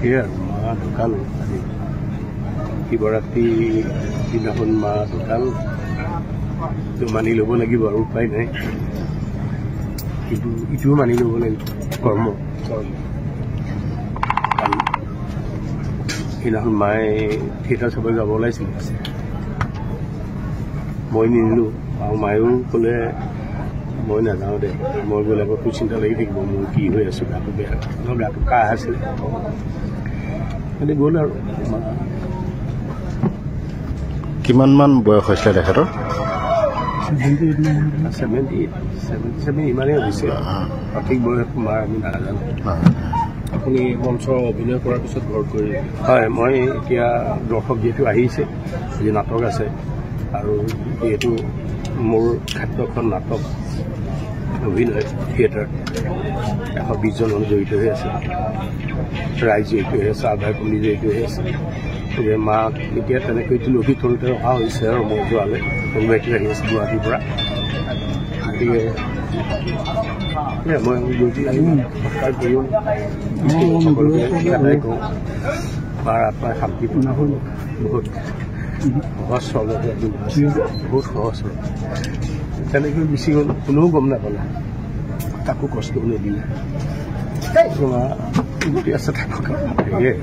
সেয়াই আৰু মা ঢুকাল আজি শিৱৰাত্ৰি দিনাখন মা ঢুকাল মানি ল'ব লাগিব আৰু উপায় নাই কিন্তু ইটোও মানি ল'ব লাগিব কৰ্ম সেইদিনাখন মায়ে থিয়েটাৰ চাব যাব ওলাইছিল মই নিনিলোঁ আৰু মায়েও ক'লে মই নাযাওঁ দে মই গ'লে আকৌ তোৰ চিন্তা লাগি থাকিব মোৰ কি হৈ আছোঁ গাটো বেয়া গাটো কাহ আছিলে মানে গ'ল আৰু কিমানমান বয়স হৈছিলে তেখেতৰ 77 ইমানেই হৈছে সঠিক বয়স মাৰ আমি নাজানো আপুনি মঞ্চ অভিনয় কৰাৰ পিছত ঘৰ কৰি হয় মই এতিয়া দৰ্শক যিহেতু আহিছে যি নাটক আছে আৰু যিহেতু মোৰ ক্ষেত্ৰখন নাটক অভিনয় থিয়েটাৰ 120 জন মানুহ জড়িত হৈ আছে ৰাইজ জড়িত হৈ আছে আধাৰ কমি জড়িত হৈ আছে গতিকে মাক এতিয়া তেনেকৈ তুলসী তলতে অহা হৈছে আৰু মই যোৱালৈ কোনোবা এতিয়া আহি আছে গুৱাহাটীৰ পৰা গতিকে মই সৎকাৰ কৰিম সকলোকে কওঁ মাৰ আত্মাই শান্তি হ'ল বহুত সহজ সৰল বহুত সহজ হ'ল তেনেকৈ গুচি গ'ল কোনেও গম নাপালে তাকো কষ্ট নিদিলে গোটেই আছে থাকক সেয়ে